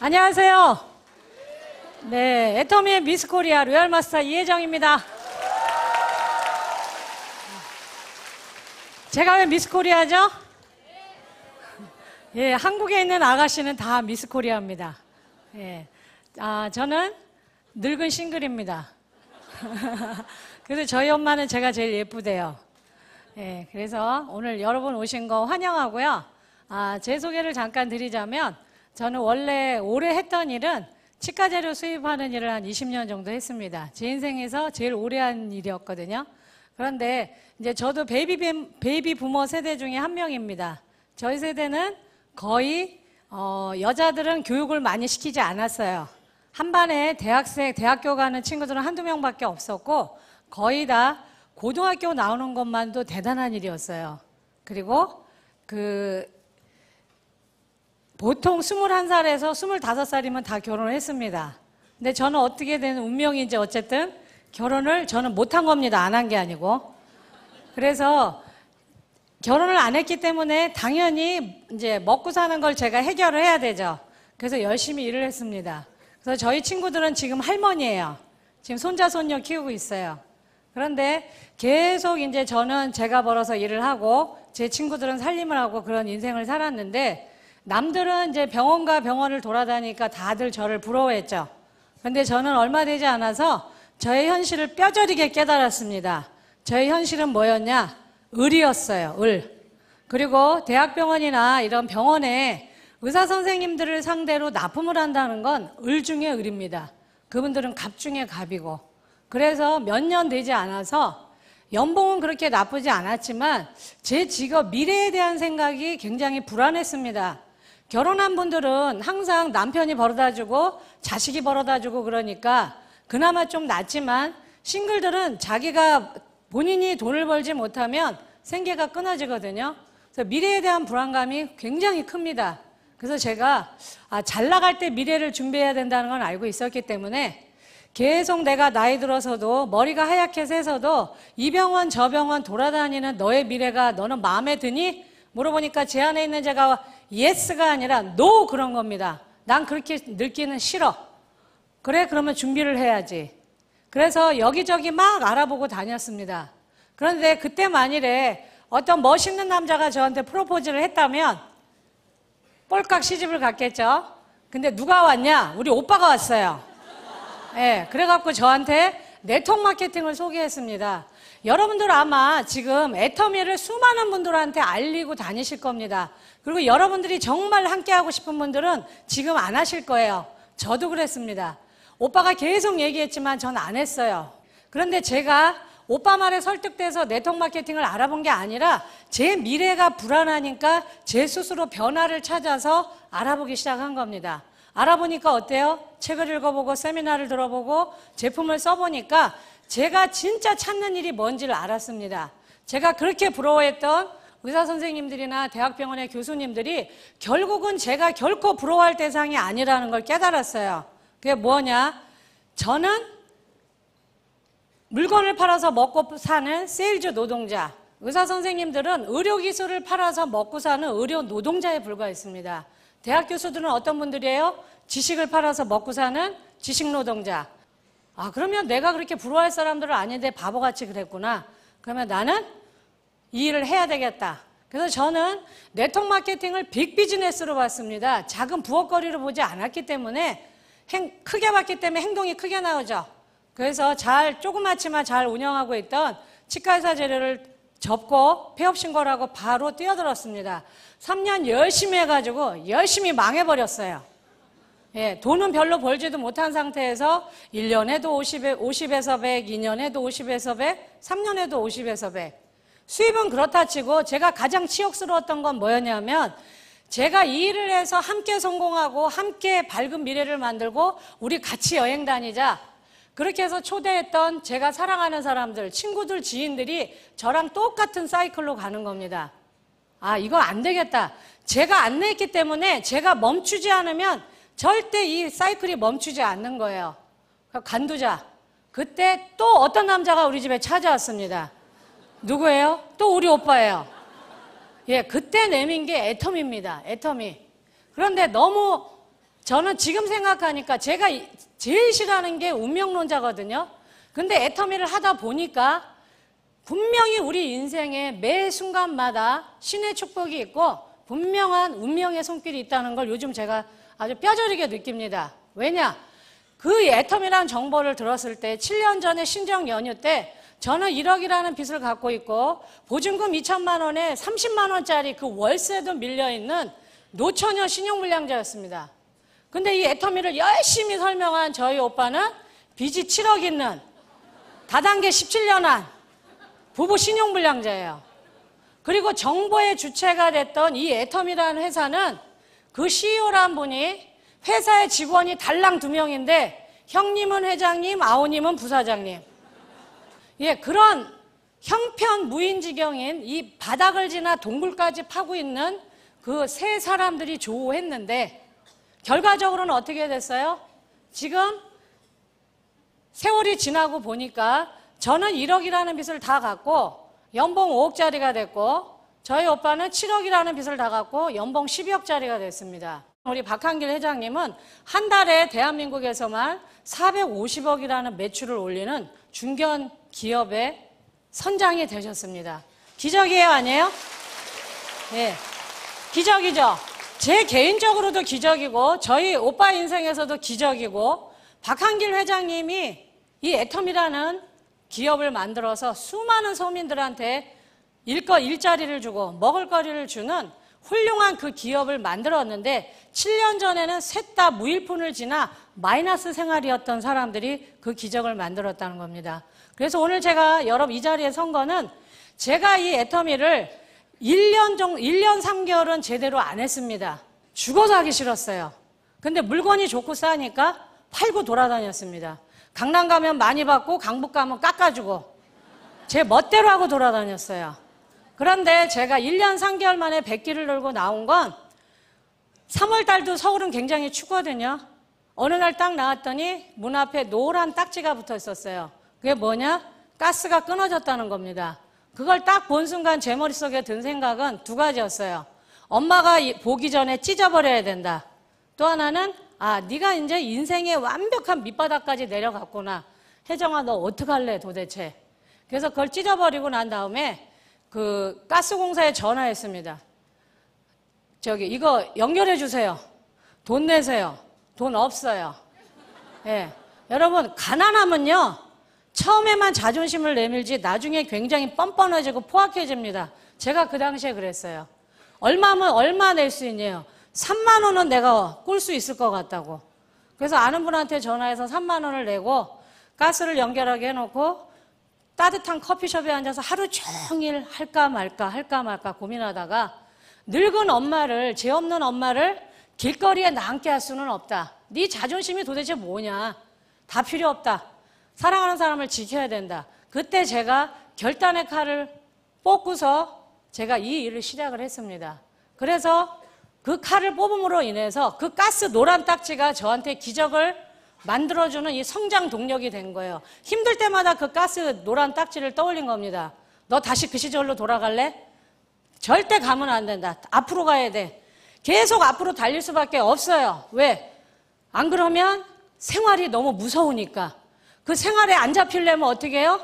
안녕하세요. 네, 애터미의 미스 코리아 로얄 마스터 이혜정입니다. 제가 왜 미스 코리아죠? 예, 한국에 있는 아가씨는 다 미스 코리아입니다. 예, 저는 늙은 싱글입니다. 그래서 저희 엄마는 제가 제일 예쁘대요. 예, 그래서 오늘 여러분 오신 거 환영하고요. 제 소개를 잠깐 드리자면 저는 원래 올해 했던 일은 치과 재료 수입하는 일을 한 20년 정도 했습니다. 제 인생에서 제일 오래 한 일이었거든요. 그런데 이제 저도 베이비 부머 세대 중에 한 명입니다. 저희 세대는 거의 여자들은 교육을 많이 시키지 않았어요. 한 반에 대학교 가는 친구들은 한두 명밖에 없었고 거의 다 고등학교 나오는 것만도 대단한 일이었어요. 그리고 보통 21살에서 25살이면 다 결혼을 했습니다. 근데 저는 어떻게 된 운명인지 어쨌든 결혼을 저는 못한 겁니다. 안 한 게 아니고. 그래서 결혼을 안 했기 때문에 당연히 이제 먹고 사는 걸 제가 해결을 해야 되죠. 그래서 열심히 일을 했습니다. 그래서 저희 친구들은 지금 할머니예요. 지금 손자, 손녀 키우고 있어요. 그런데 계속 이제 저는 제가 벌어서 일을 하고 제 친구들은 살림을 하고 그런 인생을 살았는데 남들은 이제 병원과 병원을 돌아다니니까 다들 저를 부러워했죠. 그런데 저는 얼마 되지 않아서 저의 현실을 뼈저리게 깨달았습니다. 저의 현실은 뭐였냐? 을이었어요. 을. 그리고 대학병원이나 이런 병원에 의사 선생님들을 상대로 납품을 한다는 건 을 중에 을입니다. 그분들은 갑 중에 갑이고. 그래서 몇 년 되지 않아서 연봉은 그렇게 나쁘지 않았지만 제 직업 미래에 대한 생각이 굉장히 불안했습니다. 결혼한 분들은 항상 남편이 벌어다주고 자식이 벌어다주고 그러니까 그나마 좀 낫지만 싱글들은 자기가 본인이 돈을 벌지 못하면 생계가 끊어지거든요. 그래서 미래에 대한 불안감이 굉장히 큽니다. 그래서 제가 잘 나갈 때 미래를 준비해야 된다는 건 알고 있었기 때문에 계속 내가 나이 들어서도 머리가 하얗게 새서도 이 병원 저 병원 돌아다니는 너의 미래가 너는 마음에 드니? 물어보니까 제 안에 있는 제가 예스가 아니라 노 그런 겁니다. 난 그렇게 늙기는 싫어. 그래 그러면 준비를 해야지. 그래서 여기저기 막 알아보고 다녔습니다. 그런데 그때 만일에 어떤 멋있는 남자가 저한테 프로포즈를 했다면 꼴깍 시집을 갔겠죠. 근데 누가 왔냐? 우리 오빠가 왔어요. 예, 그래갖고 저한테 네트워크 마케팅을 소개했습니다. 여러분들 아마 지금 애터미를 수많은 분들한테 알리고 다니실 겁니다. 그리고 여러분들이 정말 함께하고 싶은 분들은 지금 안 하실 거예요. 저도 그랬습니다. 오빠가 계속 얘기했지만 전 안 했어요. 그런데 제가 오빠 말에 설득돼서 네트워크 마케팅을 알아본 게 아니라 제 미래가 불안하니까 제 스스로 변화를 찾아서 알아보기 시작한 겁니다. 알아보니까 어때요? 책을 읽어보고 세미나를 들어보고 제품을 써보니까 제가 진짜 찾는 일이 뭔지를 알았습니다. 제가 그렇게 부러워했던 의사 선생님들이나 대학병원의 교수님들이 결국은 제가 결코 부러워할 대상이 아니라는 걸 깨달았어요. 그게 뭐냐? 저는 물건을 팔아서 먹고 사는 세일즈 노동자, 의사 선생님들은 의료기술을 팔아서 먹고 사는 의료 노동자에 불과했습니다. 대학 교수들은 어떤 분들이에요? 지식을 팔아서 먹고 사는 지식 노동자. 그러면 내가 그렇게 부러워할 사람들은 아닌데 바보같이 그랬구나. 그러면 나는 이 일을 해야 되겠다. 그래서 저는 네트워크 마케팅을 빅 비즈니스로 봤습니다. 작은 부엌거리로 보지 않았기 때문에 크게 봤기 때문에 행동이 크게 나오죠. 그래서 조그맣지만 잘 운영하고 있던 치과의사 재료를 접고 폐업 신고를 하고 바로 뛰어들었습니다. 3년 열심히 해가지고 열심히 망해버렸어요. 예, 돈은 별로 벌지도 못한 상태에서 1년에도 50에서 100, 2년에도 50에서 100, 3년에도 50에서 100. 수입은 그렇다 치고 제가 가장 치욕스러웠던 건 뭐였냐면 제가 이 일을 해서 함께 성공하고 함께 밝은 미래를 만들고 우리 같이 여행 다니자. 그렇게 해서 초대했던 제가 사랑하는 사람들, 친구들, 지인들이 저랑 똑같은 사이클로 가는 겁니다. 이거 안 되겠다. 제가 안 냈기 때문에 제가 멈추지 않으면 절대 이 사이클이 멈추지 않는 거예요. 간두자. 그때 또 어떤 남자가 우리 집에 찾아왔습니다. 누구예요? 또 우리 오빠예요. 예, 그때 내민 게 애터미입니다. 애터미. 그런데 너무 저는 지금 생각하니까 제가 제일 싫어하는 게 운명론자거든요. 근데 애터미를 하다 보니까 분명히 우리 인생의 매 순간마다 신의 축복이 있고 분명한 운명의 손길이 있다는 걸 요즘 제가 아주 뼈저리게 느낍니다. 왜냐? 그 애터미라는 정보를 들었을 때 7년 전에 신정 연휴 때 저는 1억이라는 빚을 갖고 있고 보증금 2천만 원에 30만 원짜리 그 월세도 밀려있는 노처녀 신용불량자였습니다. 근데 이 애터미를 열심히 설명한 저희 오빠는 빚이 7억 있는 다단계 17년 한 부부 신용불량자예요. 그리고 정보의 주체가 됐던 이 애터미라는 회사는 그 CEO란 분이 회사의 직원이 달랑 2명인데 형님은 회장님, 아우님은 부사장님. 예, 그런 형편무인지경인 이 바닥을 지나 동굴까지 파고 있는 그 세 사람들이 조우했는데 결과적으로는 어떻게 됐어요? 지금 세월이 지나고 보니까 저는 1억이라는 빚을 다 갚고 연봉 5억짜리가 됐고 저희 오빠는 7억이라는 빚을 다 갚고 연봉 12억짜리가 됐습니다. 우리 박한길 회장님은 한 달에 대한민국에서만 450억이라는 매출을 올리는 중견 기업의 선장이 되셨습니다. 기적이에요, 아니에요? 네, 기적이죠. 제 개인적으로도 기적이고 저희 오빠 인생에서도 기적이고 박한길 회장님이 이 애텀이라는 기업을 만들어서 수많은 서민들한테 일자리를 주고 먹을거리를 주는 훌륭한 그 기업을 만들었는데 7년 전에는 셋 다 무일푼을 지나 마이너스 생활이었던 사람들이 그 기적을 만들었다는 겁니다. 그래서 오늘 제가 여러분 이 자리에 선 거는 제가 이 애터미를 1년 3개월은 제대로 안 했습니다. 죽어서 하기 싫었어요. 근데 물건이 좋고 싸니까 팔고 돌아다녔습니다. 강남 가면 많이 받고 강북 가면 깎아주고 제 멋대로 하고 돌아다녔어요. 그런데 제가 1년 3개월 만에 100기를 들고 나온 건 3월달도 서울은 굉장히 춥거든요. 어느 날 딱 나왔더니 문 앞에 노란 딱지가 붙어 있었어요. 그게 뭐냐? 가스가 끊어졌다는 겁니다. 그걸 딱 본 순간 제 머릿속에 든 생각은 두 가지였어요. 엄마가 보기 전에 찢어버려야 된다. 또 하나는 네가 이제 인생의 완벽한 밑바닥까지 내려갔구나. 혜정아, 너 어떡할래 도대체. 그래서 그걸 찢어버리고 난 다음에 그 가스공사에 전화했습니다. 이거 연결해 주세요. 돈 내세요. 돈 없어요. 예. 여러분, 가난하면요, 처음에만 자존심을 내밀지 나중에 굉장히 뻔뻔해지고 포악해집니다. 제가 그 당시에 그랬어요. 얼마 낼 수 있냐요? 3만 원은 내가 꿀 수 있을 것 같다고. 그래서 아는 분한테 전화해서 3만 원을 내고 가스를 연결하게 해놓고 따뜻한 커피숍에 앉아서 하루 종일 할까 말까 고민하다가 늙은 엄마를, 죄 없는 엄마를 길거리에 남게 할 수는 없다. 네 자존심이 도대체 뭐냐. 다 필요 없다. 사랑하는 사람을 지켜야 된다. 그때 제가 결단의 칼을 뽑고서 제가 이 일을 시작을 했습니다. 그래서 그 칼을 뽑음으로 인해서 그 가스 노란 딱지가 저한테 기적을 만들어주는 이 성장 동력이 된 거예요. 힘들 때마다 그 가스 노란 딱지를 떠올린 겁니다. 너 다시 그 시절로 돌아갈래? 절대 가면 안 된다. 앞으로 가야 돼. 계속 앞으로 달릴 수밖에 없어요. 왜? 안 그러면 생활이 너무 무서우니까. 그 생활에 안 잡히려면 어떻게 해요?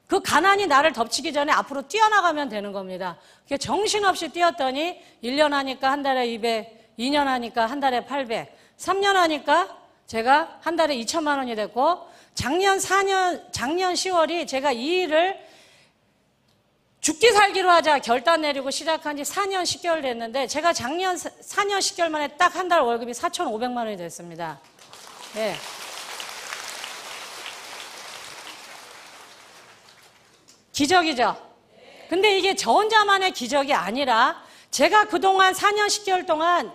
그 가난이 나를 덮치기 전에 앞으로 뛰어나가면 되는 겁니다. 정신없이 뛰었더니 1년 하니까 한 달에 200, 2년 하니까 한 달에 800, 3년 하니까 제가 한 달에 2천만 원이 됐고 작년 10월이 제가 이 일을 죽기 살기로 하자 결단 내리고 시작한 지 4년 10개월 됐는데 제가 작년 4년 10개월 만에 딱 한 달 월급이 4,500만 원이 됐습니다. 네. 기적이죠? 근데 이게 저 혼자만의 기적이 아니라 제가 그동안 4년 10개월 동안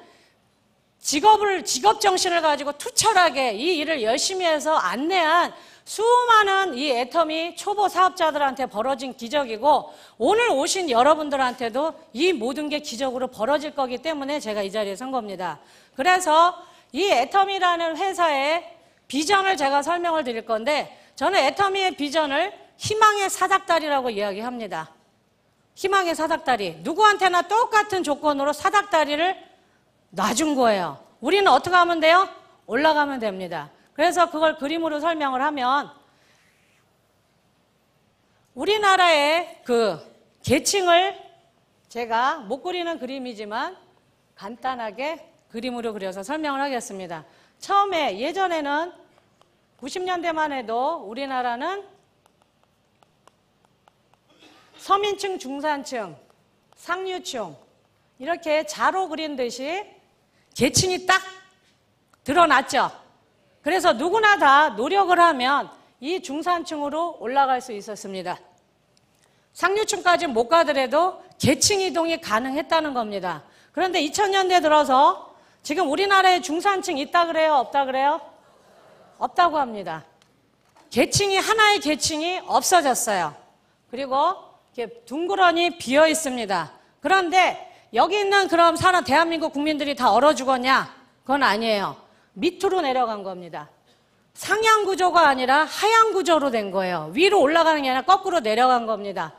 직업 정신을 가지고 투철하게 이 일을 열심히 해서 안내한 수많은 이 애터미 초보 사업자들한테 벌어진 기적이고 오늘 오신 여러분들한테도 이 모든 게 기적으로 벌어질 거기 때문에 제가 이 자리에 선 겁니다. 그래서 이 애터미라는 회사의 비전을 제가 설명을 드릴 건데 저는 애터미의 비전을 희망의 사닥다리라고 이야기합니다. 희망의 사닥다리. 누구한테나 똑같은 조건으로 사닥다리를 놔준 거예요. 우리는 어떻게 하면 돼요? 올라가면 됩니다. 그래서 그걸 그림으로 설명을 하면 우리나라의 그 계층을 제가 못 그리는 그림이지만 간단하게 그림으로 그려서 설명을 하겠습니다. 처음에 예전에는 90년대만 해도 우리나라는 서민층, 중산층, 상류층 이렇게 자로 그린 듯이 계층이 딱 드러났죠. 그래서 누구나 다 노력을 하면 이 중산층으로 올라갈 수 있었습니다. 상류층까지 못 가더라도 계층 이동이 가능했다는 겁니다. 그런데 2000년대 들어서 지금 우리나라에 중산층 있다 그래요? 없다 그래요? 없다고 합니다. 계층이 하나의 계층이 없어졌어요. 그리고 이렇게 둥그러니 비어 있습니다. 그런데 여기 있는 그럼 대한민국 국민들이 다 얼어 죽었냐? 그건 아니에요. 밑으로 내려간 겁니다. 상향 구조가 아니라 하향 구조로 된 거예요. 위로 올라가는 게 아니라 거꾸로 내려간 겁니다.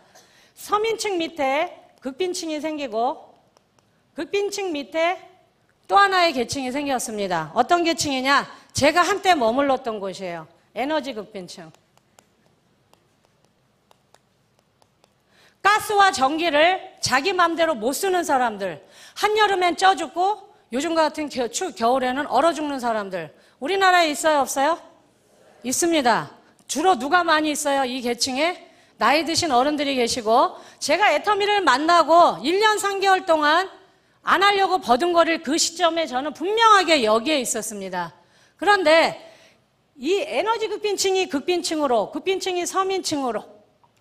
서민층 밑에 극빈층이 생기고 극빈층 밑에 또 하나의 계층이 생겼습니다. 어떤 계층이냐? 제가 한때 머물렀던 곳이에요. 에너지 극빈층. 가스와 전기를 자기 맘대로 못 쓰는 사람들, 한여름엔 쪄 죽고 요즘 같은 겨울에는 얼어 죽는 사람들, 우리나라에 있어요, 없어요? 있습니다. 주로 누가 많이 있어요? 이 계층에 나이 드신 어른들이 계시고, 제가 애터미를 만나고 1년 3개월 동안 안 하려고 버둥거릴 그 시점에 저는 분명하게 여기에 있었습니다. 그런데 이 에너지 극빈층이 극빈층으로, 극빈층이 서민층으로,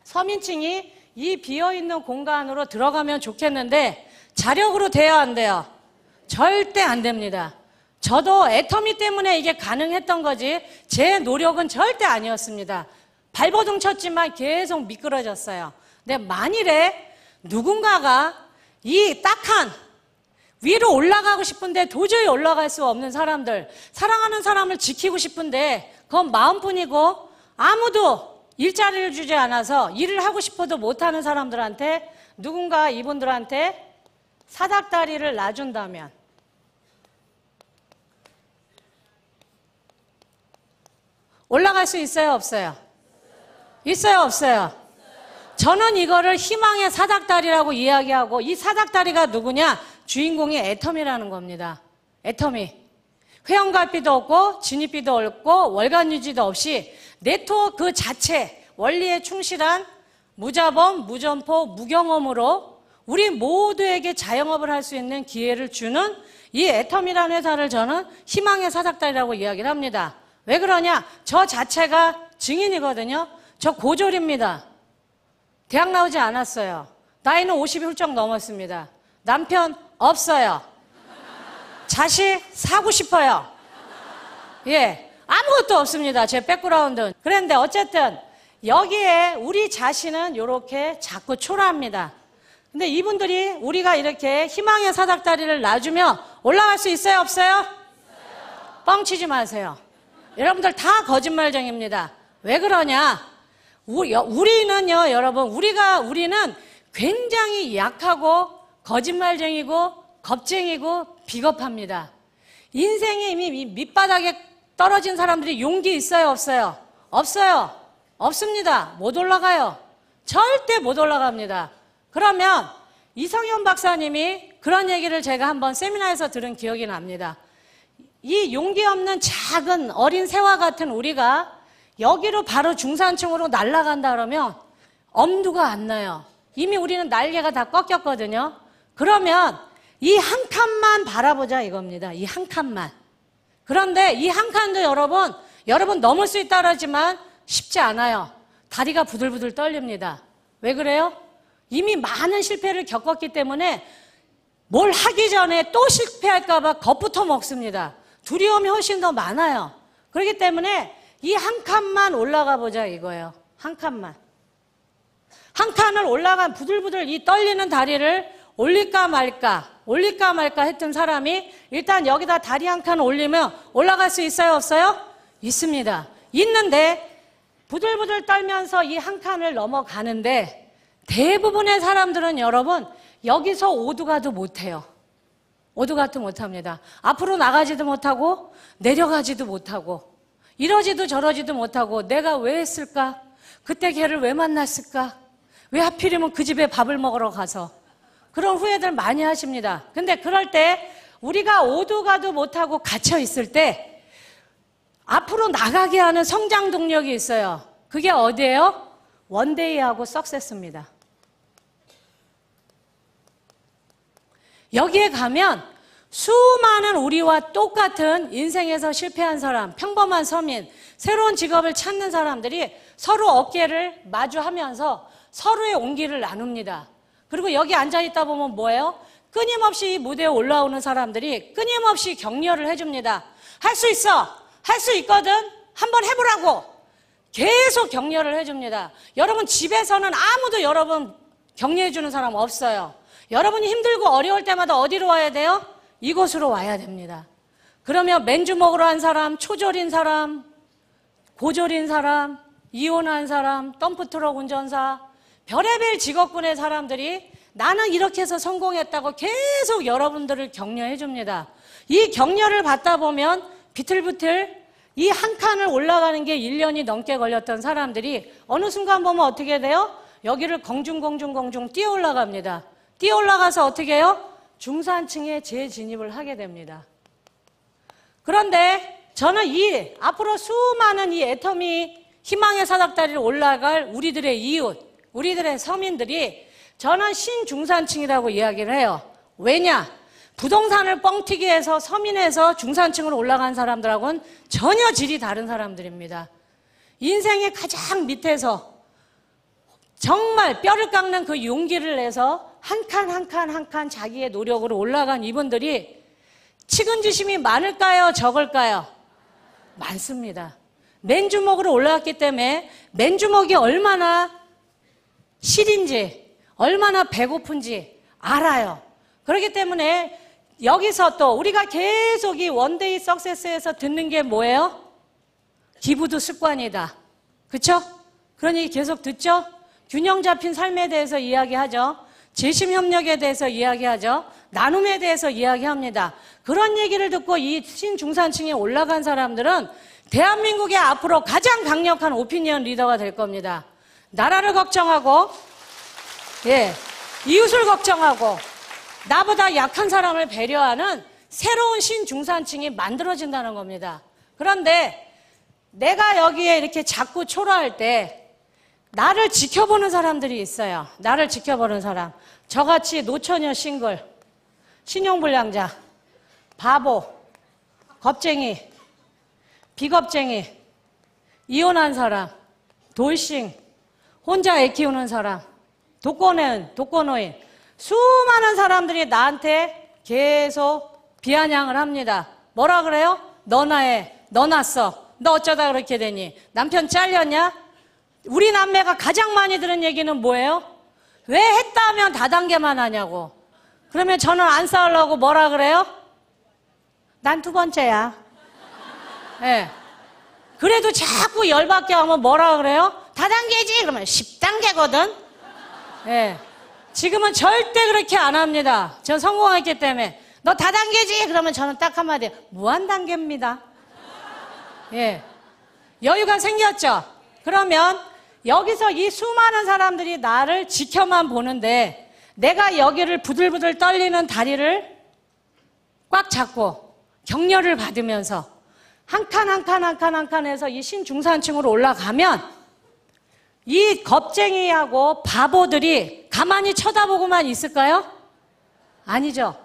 서민층이 이 비어있는 공간으로 들어가면 좋겠는데 자력으로 돼야 안 돼요? 절대 안 됩니다. 저도 애터미 때문에 이게 가능했던 거지 제 노력은 절대 아니었습니다. 발버둥 쳤지만 계속 미끄러졌어요. 근데 만일에 누군가가 이 딱한 위로 올라가고 싶은데 도저히 올라갈 수 없는 사람들, 사랑하는 사람을 지키고 싶은데 그건 마음뿐이고 아무도 일자리를 주지 않아서 일을 하고 싶어도 못하는 사람들한테 누군가 이분들한테 사닥다리를 놔준다면 올라갈 수 있어요, 없어요? 있어요, 없어요? 저는 이거를 희망의 사닥다리라고 이야기하고, 이 사닥다리가 누구냐? 주인공이 애터미라는 겁니다. 애터미. 회원가비도 없고 진입비도 없고 월간 유지도 없이 네트워크 그 자체 원리에 충실한 무자본, 무점포, 무경험으로 우리 모두에게 자영업을 할 수 있는 기회를 주는 이 애터미라는 회사를 저는 희망의 사닥다리라고 이야기를 합니다. 왜 그러냐? 저 자체가 증인이거든요. 저 고졸입니다. 대학 나오지 않았어요. 나이는 50이 훌쩍 넘었습니다. 남편 없어요. 자식 사고 싶어요. 예, 아무것도 없습니다. 제 백그라운드는. 그런데 어쨌든 여기에 우리 자신은 이렇게 자꾸 초라합니다. 근데 이분들이 우리가 이렇게 희망의 사닥다리를 놔주면 올라갈 수 있어요, 없어요? 있어요. 뻥치지 마세요. 여러분들 다 거짓말쟁입니다. 왜 그러냐? 우리는요, 여러분, 우리는 굉장히 약하고 거짓말쟁이고 겁쟁이고 비겁합니다. 인생에 이미 밑바닥에 떨어진 사람들이 용기 있어요, 없어요? 없어요. 없습니다. 못 올라가요. 절대 못 올라갑니다. 그러면 이성현 박사님이 그런 얘기를 제가 한번 세미나에서 들은 기억이 납니다. 이 용기 없는 작은 어린 새와 같은 우리가 여기로 바로 중산층으로 날아간다 그러면 엄두가 안 나요. 이미 우리는 날개가 다 꺾였거든요. 그러면 이 한 칸만 바라보자 이겁니다. 이 한 칸만. 그런데 이 한 칸도 여러분 넘을 수 있다 그러지만 쉽지 않아요. 다리가 부들부들 떨립니다. 왜 그래요? 이미 많은 실패를 겪었기 때문에 뭘 하기 전에 또 실패할까 봐 겁부터 먹습니다. 두려움이 훨씬 더 많아요. 그렇기 때문에 이 한 칸만 올라가 보자 이거예요. 한 칸만. 한 칸을 올라간 부들부들 이 떨리는 다리를 올릴까 말까 했던 사람이 일단 여기다 다리 한 칸 올리면 올라갈 수 있어요, 없어요? 있습니다. 있는데 부들부들 떨면서 이 한 칸을 넘어가는데 대부분의 사람들은 여러분 여기서 오두가도 못해요. 오두가도 못합니다. 앞으로 나가지도 못하고 내려가지도 못하고 이러지도 저러지도 못하고 내가 왜 했을까? 그때 걔를 왜 만났을까? 왜 하필이면 그 집에 밥을 먹으러 가서 그런 후회들 많이 하십니다. 근데 그럴 때 우리가 오두가도 못하고 갇혀 있을 때 앞으로 나가게 하는 성장 동력이 있어요. 그게 어디예요? 원데이하고 석세스입니다. 여기에 가면 수많은 우리와 똑같은 인생에서 실패한 사람, 평범한 서민, 새로운 직업을 찾는 사람들이 서로 어깨를 마주하면서 서로의 온기를 나눕니다. 그리고 여기 앉아있다 보면 뭐예요? 끊임없이 이 무대에 올라오는 사람들이 끊임없이 격려를 해줍니다. 할 수 있어! 할 수 있거든! 한번 해보라고! 계속 격려를 해줍니다. 여러분 집에서는 아무도 여러분 격려해주는 사람 없어요. 여러분이 힘들고 어려울 때마다 어디로 와야 돼요? 이곳으로 와야 됩니다. 그러면 맨주먹으로 한 사람, 초졸인 사람, 고졸인 사람, 이혼한 사람, 덤프트럭 운전사, 별의별 직업군의 사람들이 나는 이렇게 해서 성공했다고 계속 여러분들을 격려해 줍니다. 이 격려를 받다 보면 비틀비틀 이 한 칸을 올라가는 게 1년이 넘게 걸렸던 사람들이 어느 순간 보면 어떻게 돼요? 여기를 공중 뛰어 올라갑니다. 뛰어 올라가서 어떻게 해요? 중산층에 재진입을 하게 됩니다. 그런데 저는 이 앞으로 수많은 이 애터미 희망의 사닥다리를 올라갈 우리들의 이웃, 우리들의 서민들이 저는 신중산층이라고 이야기를 해요. 왜냐? 부동산을 뻥튀기 해서 서민에서 중산층으로 올라간 사람들하고는 전혀 질이 다른 사람들입니다. 인생의 가장 밑에서 정말 뼈를 깎는 그 용기를 내서 한 칸 한 칸 한 칸 자기의 노력으로 올라간 이분들이 측은지심이 많을까요? 적을까요? 많습니다. 맨주먹으로 올라왔기 때문에 맨주먹이 얼마나 실인지 얼마나 배고픈지 알아요. 그렇기 때문에 여기서 또 우리가 계속 이 원데이 석세스에서 듣는 게 뭐예요? 기부도 습관이다. 그렇죠? 그런 얘기 계속 듣죠? 균형 잡힌 삶에 대해서 이야기하죠. 재심협력에 대해서 이야기하죠. 나눔에 대해서 이야기합니다. 그런 얘기를 듣고 이 신중산층에 올라간 사람들은 대한민국의 앞으로 가장 강력한 오피니언 리더가 될 겁니다. 나라를 걱정하고 이웃을 걱정하고 나보다 약한 사람을 배려하는 새로운 신중산층이 만들어진다는 겁니다. 그런데 내가 여기에 이렇게 자꾸 초라할 때 나를 지켜보는 사람들이 있어요. 나를 지켜보는 사람. 저같이 노처녀 싱글, 신용불량자, 바보, 겁쟁이, 비겁쟁이, 이혼한 사람, 돌싱, 혼자 애 키우는 사람, 독거노인, 수많은 사람들이 나한테 계속 비아냥을 합니다. 뭐라 그래요? 너나 해, 너 났어, 너 어쩌다 그렇게 되니, 남편 잘렸냐? 우리 남매가 가장 많이 들은 얘기는 뭐예요? 왜 했다 하면 다단계만 하냐고. 그러면 저는 안 싸우려고 뭐라 그래요? 난 두 번째야. 네. 그래도 자꾸 열받게 하면 뭐라 그래요? 다단계지? 그러면 10단계거든? 네. 지금은 절대 그렇게 안 합니다. 전 성공했기 때문에. 너 다단계지? 그러면 저는 딱 한마디, 무한단계입니다. 예. 여유가 생겼죠? 그러면 여기서 이 수많은 사람들이 나를 지켜만 보는데 내가 여기를 부들부들 떨리는 다리를 꽉 잡고 격려를 받으면서 한 칸 한 칸 한 칸 한 칸에서 이 신중산층으로 올라가면 이 겁쟁이하고 바보들이 가만히 쳐다보고만 있을까요? 아니죠.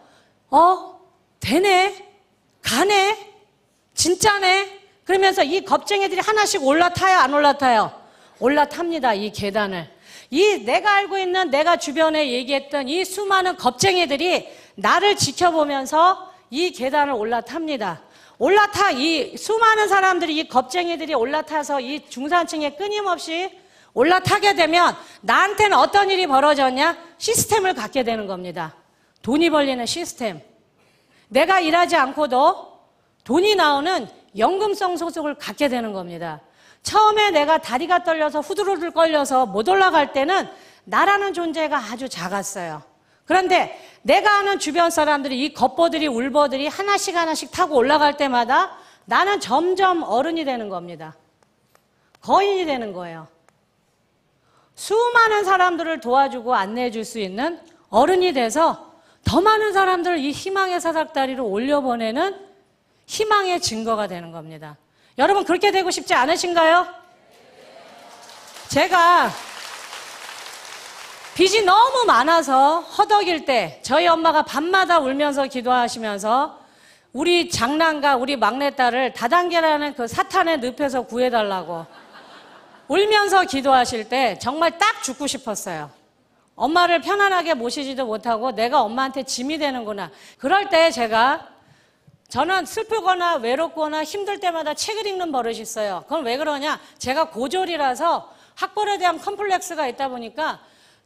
되네, 가네, 진짜네. 그러면서 이 겁쟁이들이 하나씩 올라타요, 안 올라타요? 올라탑니다, 이 계단을. 이 내가 알고 있는 내가 주변에 얘기했던 이 수많은 겁쟁이들이 나를 지켜보면서 이 계단을 올라탑니다. 이 수많은 사람들이 이 겁쟁이들이 올라타서 이 중산층에 끊임없이 올라타게 되면 나한테는 어떤 일이 벌어졌냐? 시스템을 갖게 되는 겁니다. 돈이 벌리는 시스템. 내가 일하지 않고도 돈이 나오는 연금성 소득을 갖게 되는 겁니다. 처음에 내가 다리가 떨려서 후두루들 걸려서 못 올라갈 때는 나라는 존재가 아주 작았어요. 그런데 내가 아는 주변 사람들이 이 겉보들이 울보들이 하나씩 하나씩 타고 올라갈 때마다 나는 점점 어른이 되는 겁니다. 거인이 되는 거예요. 수많은 사람들을 도와주고 안내해 줄 수 있는 어른이 돼서 더 많은 사람들을 이 희망의 사닥다리로 올려보내는 희망의 증거가 되는 겁니다. 여러분 그렇게 되고 싶지 않으신가요? 제가 빚이 너무 많아서 허덕일 때 저희 엄마가 밤마다 울면서 기도하시면서 우리 장남과 우리 막내딸을 다단계라는 그 사탄의 늪에서 구해달라고 울면서 기도하실 때 정말 딱 죽고 싶었어요. 엄마를 편안하게 모시지도 못하고 내가 엄마한테 짐이 되는구나. 그럴 때 저는 슬프거나 외롭거나 힘들 때마다 책을 읽는 버릇이 있어요. 그건 왜 그러냐? 제가 고졸이라서 학벌에 대한 컴플렉스가 있다 보니까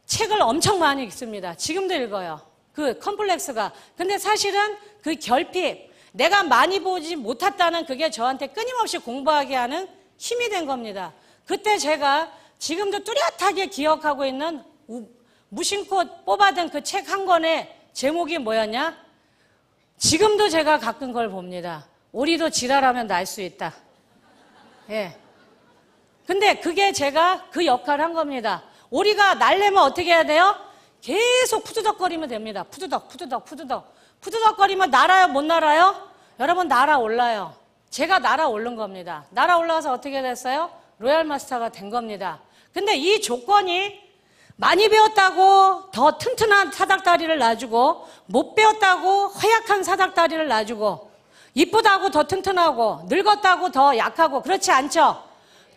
책을 엄청 많이 읽습니다. 지금도 읽어요. 그 컴플렉스가. 근데 사실은 그 결핍, 내가 많이 보지 못했다는 그게 저한테 끊임없이 공부하게 하는 힘이 된 겁니다. 그때 제가 지금도 뚜렷하게 기억하고 있는 무심코 뽑아둔 그 책 한 권의 제목이 뭐였냐? 지금도 제가 가끔 그걸 봅니다. 오리도 지랄하면 날 수 있다. 예. 근데 그게 제가 그 역할을 한 겁니다. 오리가 날려면 어떻게 해야 돼요? 계속 푸드덕거리면 됩니다. 푸드덕거리면 날아요, 못 날아요? 여러분 날아올라요. 제가 날아오른 겁니다. 날아올라서 어떻게 됐어요? 로얄 마스터가 된 겁니다. 근데 이 조건이 많이 배웠다고 더 튼튼한 사닥다리를 놔주고 못 배웠다고 허약한 사닥다리를 놔주고 이쁘다고 더 튼튼하고 늙었다고 더 약하고 그렇지 않죠?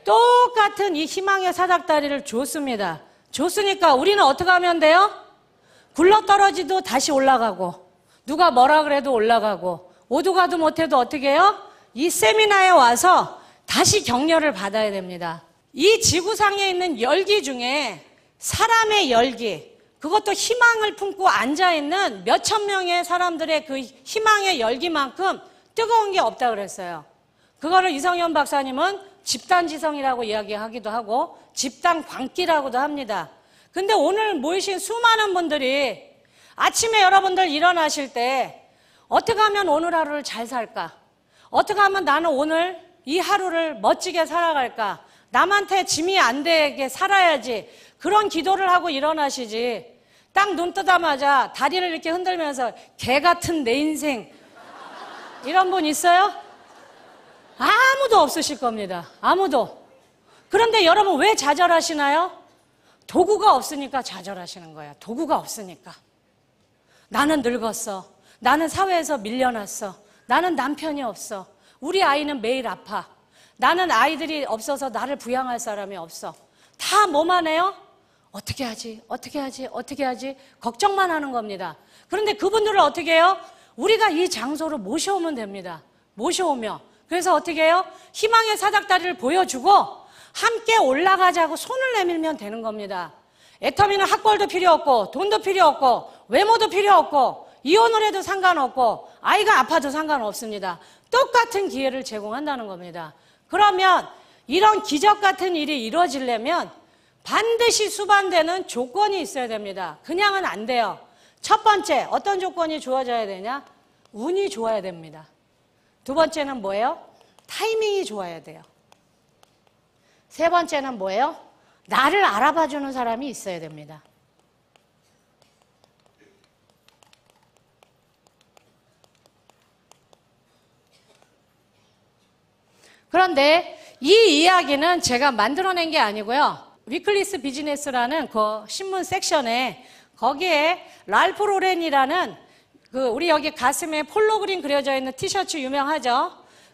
똑같은 이 희망의 사닥다리를 줬습니다. 줬으니까 우리는 어떻게 하면 돼요? 굴러떨어지도 다시 올라가고 누가 뭐라 그래도 올라가고 오도 가도 못해도 어떻게 해요? 이 세미나에 와서 다시 격려를 받아야 됩니다. 이 지구상에 있는 열기 중에 사람의 열기, 그것도 희망을 품고 앉아있는 몇천 명의 사람들의 그 희망의 열기만큼 뜨거운 게 없다 그랬어요. 그거를 이성현 박사님은 집단지성이라고 이야기하기도 하고 집단 광기라고도 합니다. 근데 오늘 모이신 수많은 분들이 아침에 여러분들 일어나실 때 어떻게 하면 오늘 하루를 잘 살까? 어떻게 하면 나는 오늘 이 하루를 멋지게 살아갈까? 남한테 짐이 안 되게 살아야지. 그런 기도를 하고 일어나시지. 딱 눈 뜨자마자 다리를 이렇게 흔들면서 개 같은 내 인생 이런 분 있어요? 아무도 없으실 겁니다. 아무도. 그런데 여러분 왜 좌절하시나요? 도구가 없으니까 좌절하시는 거야. 도구가 없으니까. 나는 늙었어. 나는 사회에서 밀려났어. 나는 남편이 없어. 우리 아이는 매일 아파. 나는 아이들이 없어서 나를 부양할 사람이 없어. 다 뭐만 해요? 어떻게 하지? 어떻게 하지? 어떻게 하지? 걱정만 하는 겁니다. 그런데 그분들을 어떻게 해요? 우리가 이 장소로 모셔오면 됩니다. 모셔오며. 그래서 어떻게 해요? 희망의 사닥다리를 보여주고 함께 올라가자고 손을 내밀면 되는 겁니다. 애터미는 학벌도 필요 없고 돈도 필요 없고 외모도 필요 없고 이혼을 해도 상관없고 아이가 아파도 상관없습니다. 똑같은 기회를 제공한다는 겁니다. 그러면 이런 기적 같은 일이 이루어지려면 반드시 수반되는 조건이 있어야 됩니다. 그냥은 안 돼요. 첫 번째, 어떤 조건이 주어져야 되냐? 운이 좋아야 됩니다. 두 번째는 뭐예요? 타이밍이 좋아야 돼요. 세 번째는 뭐예요? 나를 알아봐주는 사람이 있어야 됩니다. 그런데 이 이야기는 제가 만들어낸 게 아니고요. 위클리스 비즈니스라는 그 신문 섹션에 거기에 랄프 로렌이라는 우리 여기 가슴에 폴로 그림 그려져 있는 티셔츠 유명하죠?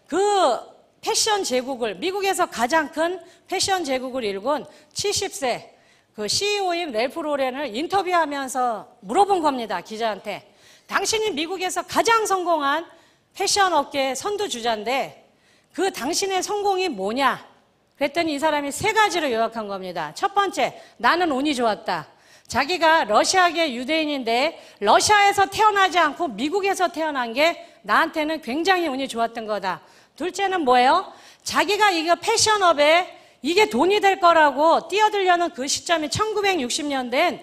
그 패션 제국을, 미국에서 가장 큰 패션 제국을 일군 70세 그 CEO인 랄프 로렌을 인터뷰하면서 물어본 겁니다, 기자한테. 당신이 미국에서 가장 성공한 패션 업계의 선두주자인데 그 당신의 성공이 뭐냐? 그랬더니 이 사람이 세 가지로 요약한 겁니다. 첫 번째, 나는 운이 좋았다. 자기가 러시아계 유대인인데 러시아에서 태어나지 않고 미국에서 태어난 게 나한테는 굉장히 운이 좋았던 거다. 둘째는 뭐예요? 자기가 이거 패션업에 이게 돈이 될 거라고 뛰어들려는 그 시점이 1960년대엔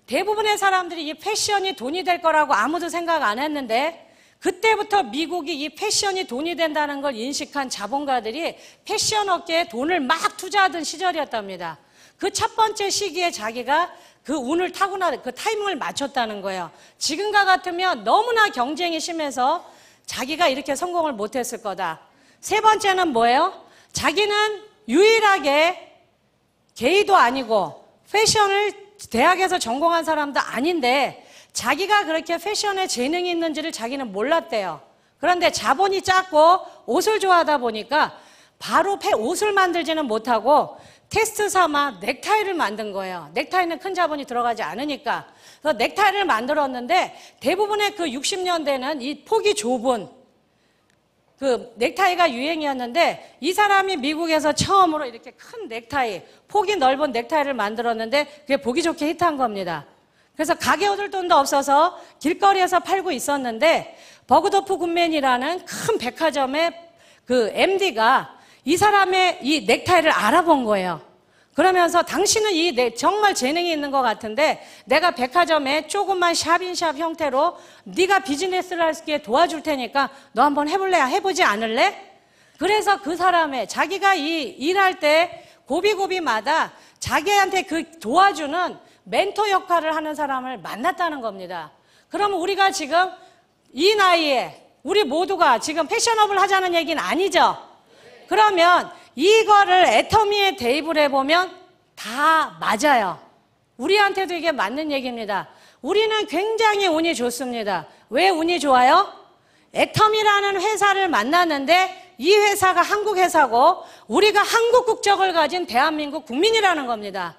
대부분의 사람들이 이 패션이 돈이 될 거라고 아무도 생각 안 했는데 그때부터 미국이 이 패션이 돈이 된다는 걸 인식한 자본가들이 패션 업계에 돈을 막 투자하던 시절이었답니다. 그 첫 번째 시기에 자기가 그 운을 타고나 그 타이밍을 맞췄다는 거예요. 지금과 같으면 너무나 경쟁이 심해서 자기가 이렇게 성공을 못했을 거다. 세 번째는 뭐예요? 자기는 유일하게 게이도 아니고 패션을 대학에서 전공한 사람도 아닌데 자기가 그렇게 패션에 재능이 있는지를 자기는 몰랐대요. 그런데 자본이 작고 옷을 좋아하다 보니까 바로 옷을 만들지는 못하고 테스트 삼아 넥타이를 만든 거예요. 넥타이는 큰 자본이 들어가지 않으니까. 그래서 넥타이를 만들었는데 대부분의 그 60년대는 이 폭이 좁은 그 넥타이가 유행이었는데 이 사람이 미국에서 처음으로 이렇게 큰 넥타이, 폭이 넓은 넥타이를 만들었는데 그게 보기 좋게 히트한 겁니다. 그래서 가게 얻을 돈도 없어서 길거리에서 팔고 있었는데 버그도프 굿맨이라는 큰 백화점의 그 MD가 이 사람의 이 넥타이를 알아본 거예요. 그러면서 당신은 정말 재능이 있는 것 같은데 내가 백화점에 조그만 샵인샵 형태로 네가 비즈니스를 할 수 있게 도와줄 테니까 너 한번 해볼래? 해보지 않을래? 그래서 그 사람의 자기가 이 일할 때 고비고비마다 자기한테 그 도와주는 멘토 역할을 하는 사람을 만났다는 겁니다. 그러면 우리가 지금 이 나이에 우리 모두가 지금 패션업을 하자는 얘기는 아니죠? 그러면 이거를 애터미에 대입을 해보면 다 맞아요. 우리한테도 이게 맞는 얘기입니다. 우리는 굉장히 운이 좋습니다. 왜 운이 좋아요? 애터미라는 회사를 만났는데 이 회사가 한국 회사고 우리가 한국 국적을 가진 대한민국 국민이라는 겁니다.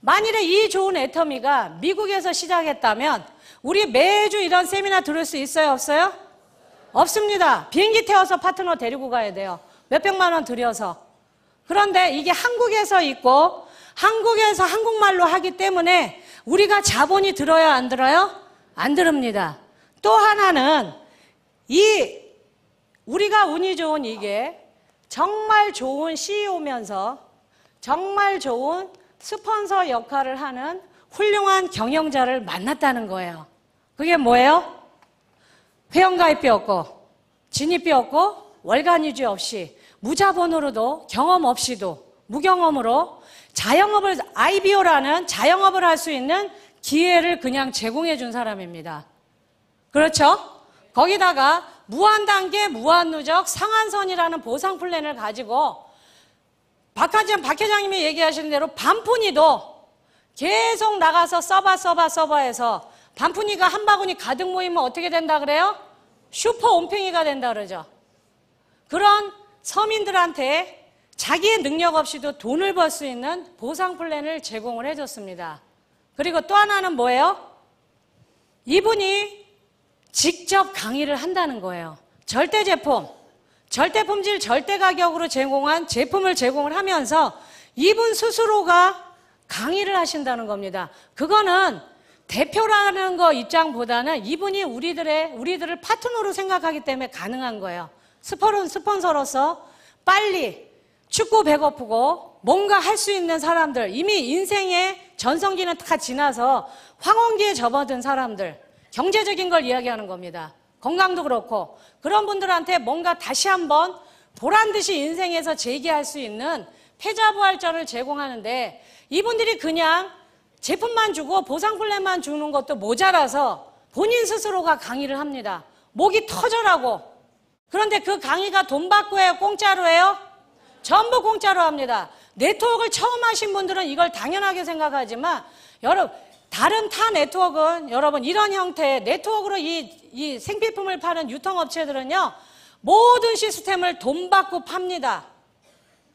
만일에 이 좋은 애터미가 미국에서 시작했다면 우리 매주 이런 세미나 들을 수 있어요? 없어요? 없습니다. 비행기 태워서 파트너 데리고 가야 돼요. 몇백만 원 들여서. 그런데 이게 한국에서 있고 한국에서 한국말로 하기 때문에 우리가 자본이 들어요? 안 들어요? 안 들읍니다. 또 하나는 우리가 운이 좋은 이게 정말 좋은 CEO면서 정말 좋은 스폰서 역할을 하는 훌륭한 경영자를 만났다는 거예요. 그게 뭐예요? 회원가입비 없고 진입비 없고 월간유지 없이 무자본으로도 경험 없이도 무경험으로 자영업을 IBO라는 자영업을 할 수 있는 기회를 그냥 제공해 준 사람입니다. 그렇죠? 거기다가 무한단계 무한누적 상한선이라는 보상 플랜을 가지고 박 회장님이 얘기하시는 대로 반푼이도 계속 나가서 서버 해서 반푼이가 한 바구니 가득 모이면 어떻게 된다 그래요? 슈퍼 온팽이가 된다 그러죠. 그런 서민들한테 자기의 능력 없이도 돈을 벌 수 있는 보상 플랜을 제공을 해줬습니다. 그리고 또 하나는 뭐예요? 이분이 직접 강의를 한다는 거예요. 절대 제품, 절대 품질, 절대 가격으로 제공한 제품을 제공을 하면서 이분 스스로가 강의를 하신다는 겁니다. 그거는 대표라는 거 입장보다는 이분이 우리들을 파트너로 생각하기 때문에 가능한 거예요. 스폰서로서 빨리 춥고 배고프고 뭔가 할 수 있는 사람들, 이미 인생의 전성기는 다 지나서 황혼기에 접어든 사람들, 경제적인 걸 이야기하는 겁니다. 건강도 그렇고 그런 분들한테 뭔가 다시 한번 보란듯이 인생에서 재기할 수 있는 패자부활전을 제공하는데 이분들이 그냥 제품만 주고 보상 플랜만 주는 것도 모자라서 본인 스스로가 강의를 합니다. 목이 터져라고. 그런데 그 강의가 돈 받고 해요? 공짜로 해요? 전부 공짜로 합니다. 네트워크를 처음 하신 분들은 이걸 당연하게 생각하지만 여러분 다른 타 네트워크는 여러분 이런 형태의 네트워크로 이 생필품을 파는 유통업체들은요 모든 시스템을 돈 받고 팝니다.